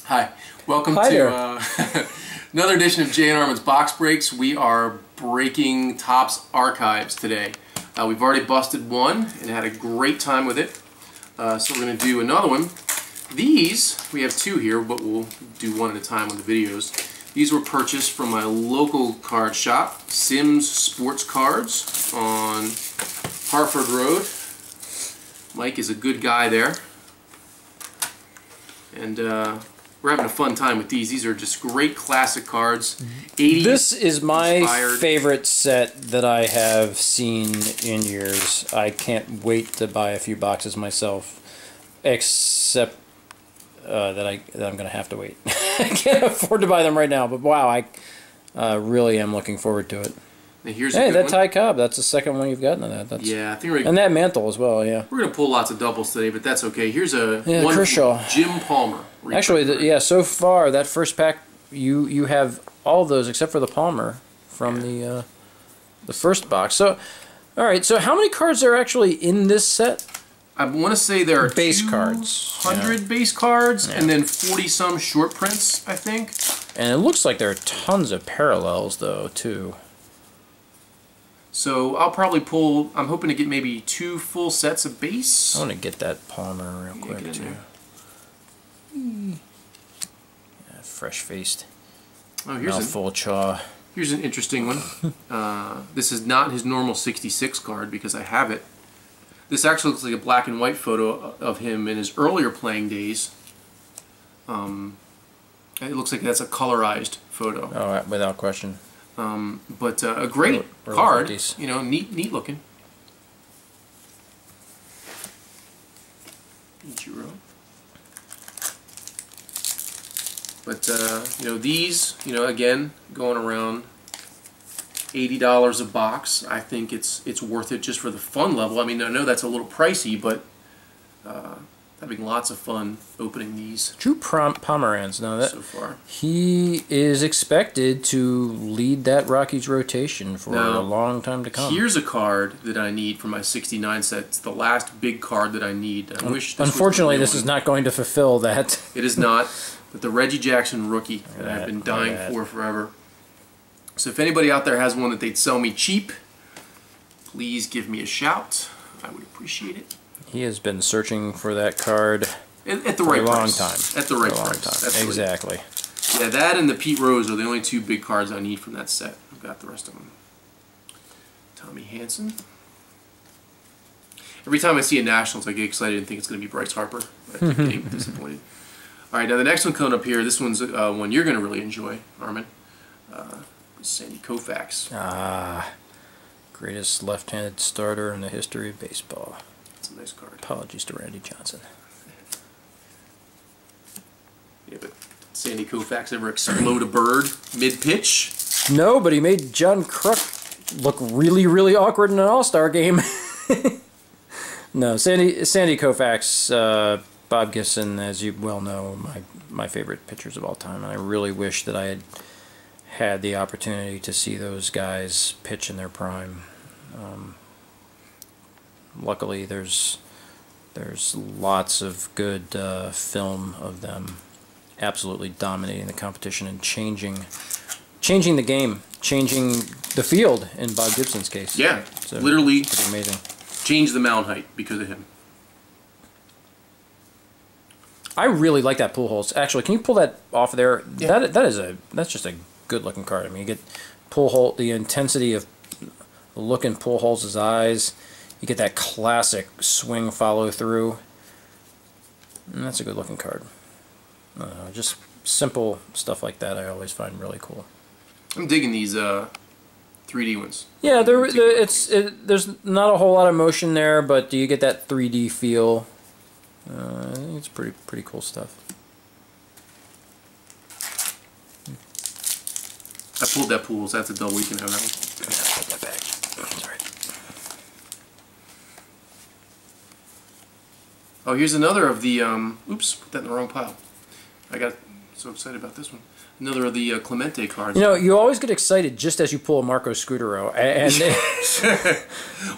Hi, welcome Hi to there. another edition of Jay and Armin's Box Breaks. We are breaking Topps Archives today. We've already busted one and had a great time with it. So we're going to do another one. These, we have two here, but we'll do one at a time on the videos. These were purchased from my local card shop, Sims Sports Cards on Harford Road. Mike is a good guy there. And we're having a fun time with these. These are just great classic cards. 80s This is my inspired. favorite set that I have seen in years. I can't wait to buy a few boxes myself, except that I'm going to have to wait. I can't afford to buy them right now, but wow, I really am looking forward to it. Now here's Hey, a good that one. Ty Cobb, that's the second one you've gotten of that. That's, Yeah, I think and that mantle as well, yeah. we're going to pull lots of doubles today, but that's okay. Here's a one Kershaw. from Jim Palmer. Actually, yeah, so far, that first pack, you have all of those except for the Palmer from the first box. So, all right, so how many cards are actually in this set? I want to say there are Base cards. 100 base cards, and then 40-some short prints, I think. And it looks like there are tons of parallels, though, too. So I'll probably pull, I'm hoping to get maybe 2 full sets of base. I want to get that Palmer real quick, get in too. there. Yeah, fresh-faced. Oh, Mouthful chaw. Here's an interesting one. This is not his normal 66 card because I have it. This actually looks like a black and white photo of him in his earlier playing days. It looks like that's a colorized photo. Oh, without question. But a great Early card, 50s. you know, neat looking. Ichiro. But you know, these, you know, again, going around $80 a box. I think it's worth it just for the fun level. I mean, I know that's a little pricey, but having lots of fun opening these. Drew Pomeranz. Now that so far, he is expected to lead that Rockies rotation for now, a long time to come. Here's a card that I need for my 69 set. It's the last big card that I need. I wish. This Unfortunately, was this is not going to fulfill that. It is not. But the Reggie Jackson rookie that I've been dying for forever. So if anybody out there has one that they'd sell me cheap, please give me a shout. I would appreciate it. He has been searching for that card At the right price. long time. At the right For a long price. time. That's Exactly. yeah, that and the Pete Rose are the only 2 big cards I need from that set. I've got the rest of them. Tommy Hanson. Every time I see a Nationals, I get excited and think it's going to be Bryce Harper. I keep getting disappointed. All right, now the next one coming up here, this one's one you're going to really enjoy, Armin. Sandy Koufax. Ah, greatest left-handed starter in the history of baseball. It's a nice card. Apologies to Randy Johnson. Yeah, but Sandy Koufax ever explode a bird mid-pitch? No, but he made John Kruk look really, really awkward in an All-Star game. No, Sandy Koufax, Bob Gibson, as you well know, my favorite pitchers of all time, and I really wish that I had the opportunity to see those guys pitch in their prime. Luckily, there's lots of good film of them absolutely dominating the competition and changing the game, changing the field in Bob Gibson's case. Yeah, So, literally pretty amazing. changed the mound height because of him. I really like that Pujols. Actually, can you pull that off there? Yeah. That's just a good looking card. I mean, you get Pujols, the intensity of the look in Pujols' eyes. You get that classic swing follow through. And that's a good looking card. Just simple stuff like that I always find really cool. I'm digging these 3D ones. Yeah, there's not a whole lot of motion there, but do you get that 3D feel? I think it's pretty cool stuff. I pulled that Pools. That's a double. You can have that one. Yeah, put that back. That's right. Oh, here's another of the, oops, put that in the wrong pile. I got so excited about this one. Another of the Clemente cards. You know, you always get excited just as you pull a Marco Scudero. And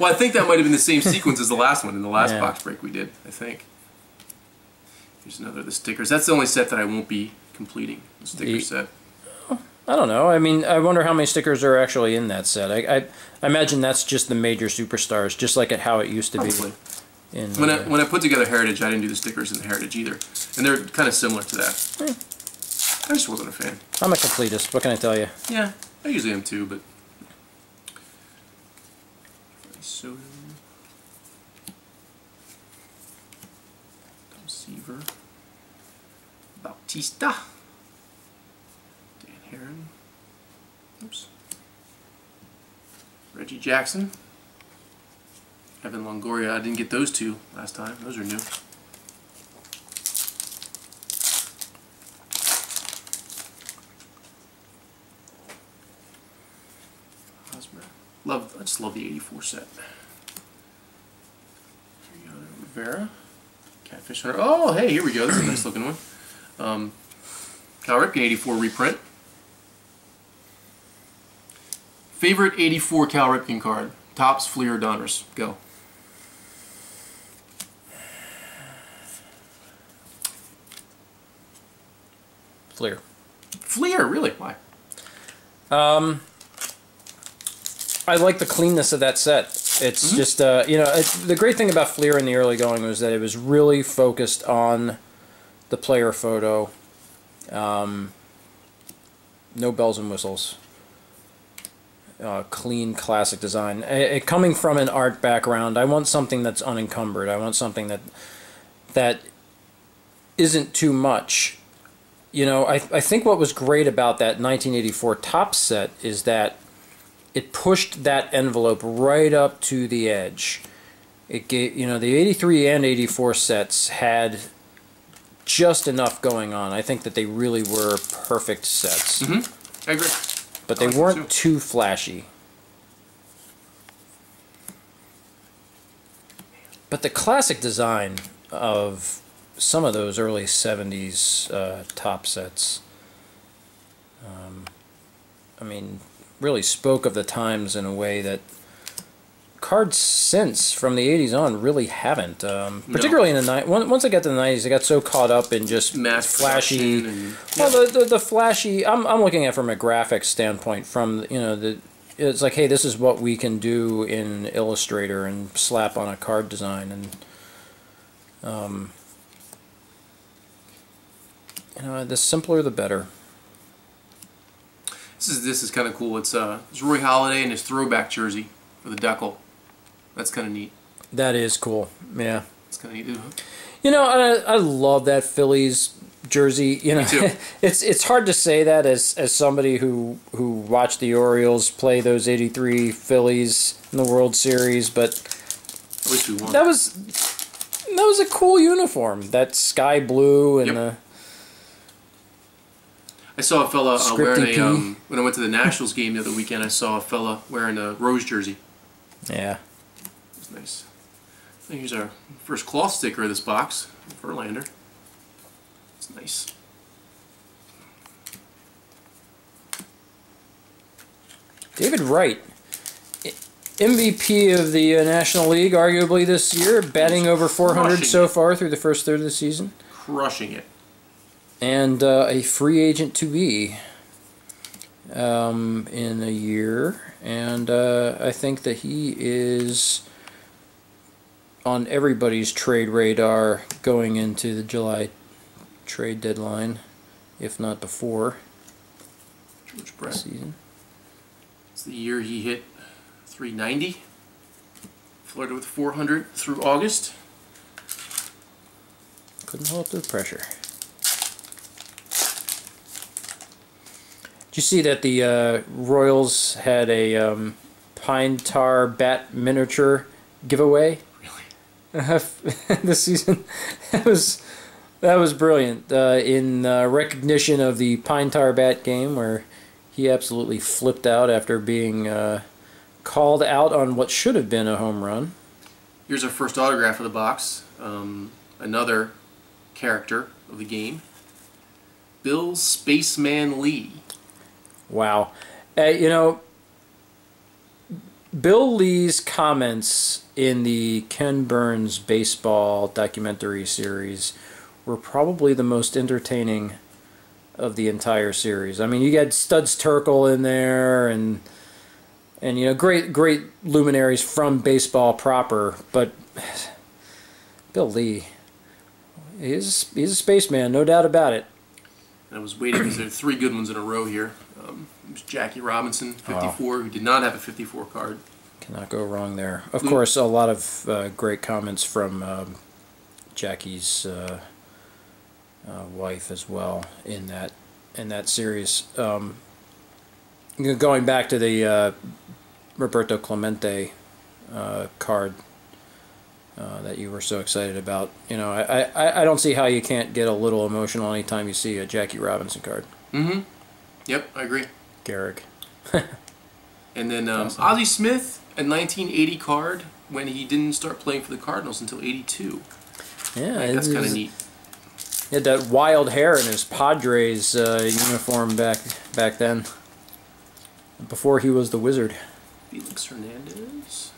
well, I think that might have been the same sequence as the last one in the last box break we did, I think. Here's another of the stickers. That's the only set that I won't be completing, the sticker set. I don't know. I mean, I wonder how many stickers are actually in that set. I imagine that's just the major superstars, just like how it used to Probably. be. When I put together Heritage, I didn't do the stickers in the Heritage either. And they're kind of similar to that. I just wasn't a fan. I'm a completist. What can I tell you? Yeah, I usually am too, but... Soto. Tom Seaver. Bautista. Dan Heron. Oops. Reggie Jackson. Evan Longoria. I didn't get those two last time. Those are new. I just love the 84 set. Rivera. Catfish Hunter. Oh, hey, here we go. This is a nice looking one. Cal Ripken 84 reprint. Favorite 84 Cal Ripken card? Topps, Fleer, Donruss. Go. Fleer. Fleer, really? Why? I like the cleanness of that set. It's just, you know, the great thing about Fleer in the early going was that it was really focused on the player photo. No bells and whistles. Clean, classic design. Coming from an art background, I want something that's unencumbered. I want something that isn't too much. You know, I think what was great about that 1984 Topps set is that it pushed that envelope right up to the edge. It gave, you know, the 83 and 84 sets had just enough going on. I think that they really were perfect sets. I agree. But they weren't too flashy. But the classic design of some of those early 70s top sets, I mean, really spoke of the times in a way that cards since, from the 80s on, really haven't. Particularly in the 90s. Once I got to the 90s, I got so caught up in just mass flashy. Well, the flashy. I'm looking at it from a graphics standpoint. From, you know, it's like, hey, this is what we can do in Illustrator and slap on a card design, and you know, the simpler the better. This is kind of cool. It's Roy Halladay in his throwback jersey for the decal. That's kind of neat. That is cool. Yeah. It's kind of neat. You know, I love that Phillies jersey. You know, Me too. it's hard to say that as somebody who watched the Orioles play those '83 Phillies in the World Series, but At least we won. that was a cool uniform. That sky blue and the. I saw a fella wearing Scripty P. when I went to the Nationals game the other weekend, I saw a fella wearing a Rose jersey. Yeah. It was nice. I think here's our first cloth sticker of this box, Verlander. It's nice. David Wright, MVP of the National League, arguably this year, batting over 400 so far through the first third of the season. Crushing it. And a free agent to be in a year, and I think that he is on everybody's trade radar going into the July trade deadline, if not before. George Brett. Season. It's the year he hit 390. Flirted with 400 through August. Couldn't hold up to the pressure. Did you see that the Royals had a pine tar bat miniature giveaway? Really? This season, that was brilliant. In recognition of the pine tar bat game, where he absolutely flipped out after being called out on what should have been a home run. Here's our first autograph of the box. Another character of the game. Bill Spaceman Lee. Wow. You know, Bill Lee's comments in the Ken Burns baseball documentary series were probably the most entertaining of the entire series. I mean, you had Studs Terkel in there, and you know, great luminaries from baseball proper. But Bill Lee, he's a spaceman, no doubt about it. I was waiting because there are 3 good ones in a row here. It was Jackie Robinson, 54, who did not have a 54 card. Cannot go wrong there. Of course, a lot of great comments from Jackie's wife as well in that series. Going back to the Roberto Clemente card that you were so excited about, you know, I don't see how you can't get a little emotional anytime you see a Jackie Robinson card. Mm-hmm. Yep, I agree. Garrick. And then Ozzie Smith, a 1980 card when he didn't start playing for the Cardinals until 82. Yeah, that's kind of neat. He had that wild hair in his Padres uniform back then, before he was the Wizard. Felix Hernandez.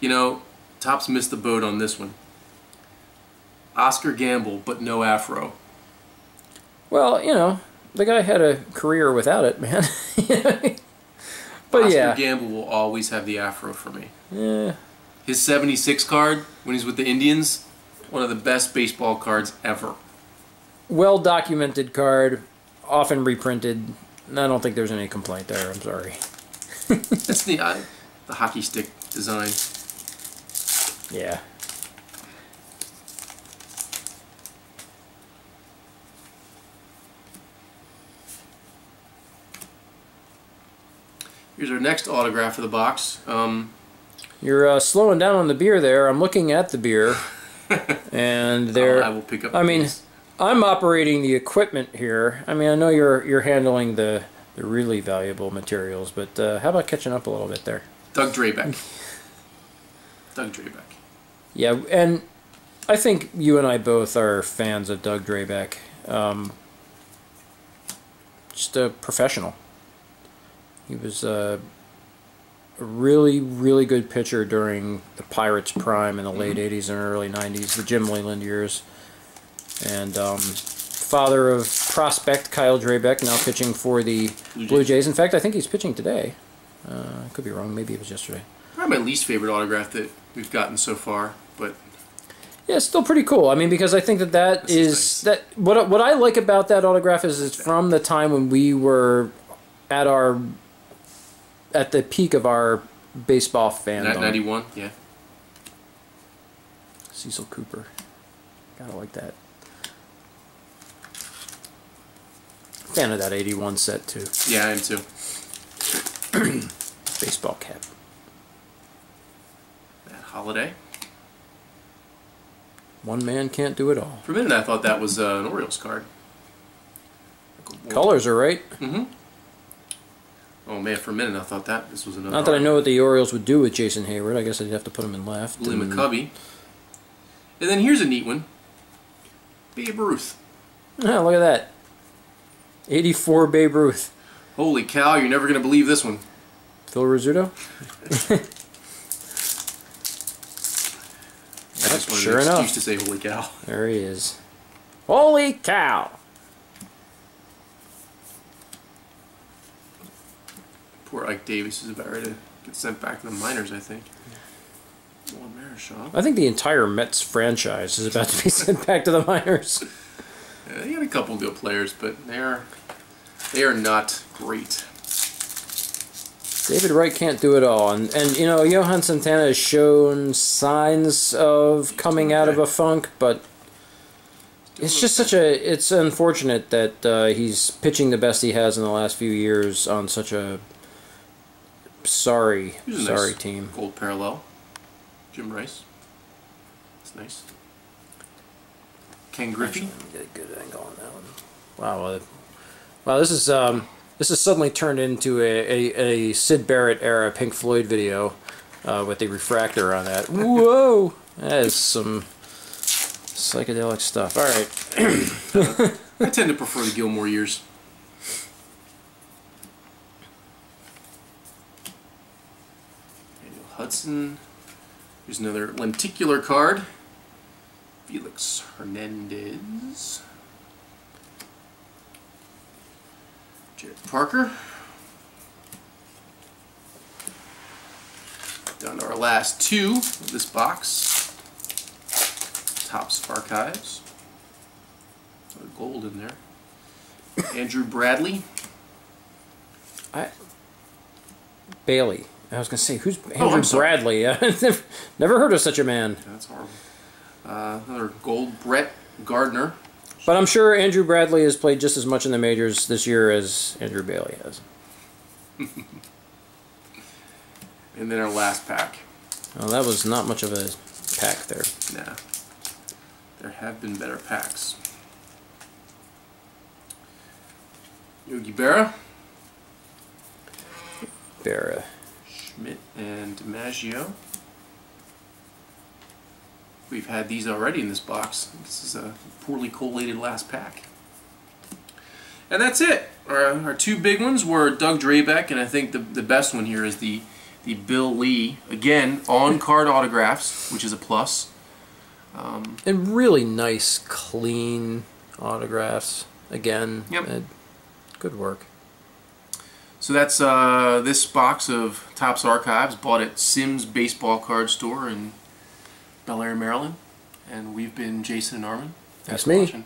You know, Topps missed the boat on this one. Oscar Gamble, but no afro. Well, you know, the guy had a career without it, man. But Oscar Gamble will always have the afro for me. Yeah. His 76 card, when he's with the Indians, one of the best baseball cards ever. Well-documented card, often reprinted. I don't think there's any complaint there, I'm sorry. That's the hockey stick design. Yeah. Here's our next autograph for the box. You're slowing down on the beer there. I'm looking at the beer, and there. I will pick up. I mean, I'm operating the equipment here. I mean, I know you're handling the really valuable materials, but how about catching up a little bit there? Doug Drabeck. Doug Drabeck. Yeah, and I think you and I both are fans of Doug Drabeck. Just a professional. He was a really, really good pitcher during the Pirates' prime in the late 80s and early 90s, the Jim Leyland years. And father of prospect Kyle Drabeck, now pitching for the Blue Jays. In fact, I think he's pitching today. I could be wrong. Maybe it was yesterday. Probably my least favorite autograph that we've gotten so far, but yeah, it's still pretty cool. I mean, because I think that is nice. What I like about that autograph is it's from the time when we were at the peak of our baseball fandom. 91, yeah. Cecil Cooper. Gotta like that. Fan of that 81 set, too. Yeah, I am too. Baseball cap. That Holiday. One man can't do it all. For a minute I thought that was an Orioles card. Colors are right. Mm-hmm. Oh man, for a minute I thought this was another. Not that I know what the Orioles would do with Jason Hayward. I guess I'd have to put him in left. Willie McCovey. And then here's a neat one. Babe Ruth. Ah, look at that. 84 Babe Ruth. Holy cow, you're never going to believe this one. Phil Rizzuto? I just wanted sure an enough. excuse to say holy cow. There he is. Holy cow! Poor Ike Davis is about ready to get sent back to the minors, I think. I think the entire Mets franchise is about to be sent back to the minors. Yeah, they got a couple good players, but they are not great. David Wright can't do it all, and you know, Johan Santana has shown signs of coming out of a funk, but it's just it's unfortunate that he's pitching the best he has in the last few years on such a sorry nice team. Gold parallel. Jim Rice. That's nice. Ken Griffey. Get a good angle on that one. Wow, wow! This is suddenly turned into a Syd Barrett era Pink Floyd video with the refractor on that. Whoa! That is some psychedelic stuff. All right. I tend to prefer the Gilmore years. Daniel Hudson. Here's another lenticular card. Felix Hernandez. Jared Parker. Down to our last two of this box. Topps Archives. Gold in there. Andrew Bradley. Bailey. I was going to say, who's Andrew Bradley? Never heard of such a man. That's horrible. Another gold, Brett Gardner. But I'm sure Andrew Bradley has played just as much in the majors this year as Andrew Bailey has. And then our last pack. Well, that was not much of a pack there. Nah. There have been better packs. Yogi Berra. Schmidt and DiMaggio. We've had these already in this box. This is a poorly collated last pack. And that's it. Our two big ones were Doug Drabeck, and I think the best one here is the Bill Lee. Again, on-card autographs, which is a plus. And really nice, clean autographs. Again, yep. Good work. So that's this box of Topps Archives, bought at Simms Baseball Card Store in Bel Air, Maryland. And we've been Jason and Armin. That's me. Watching.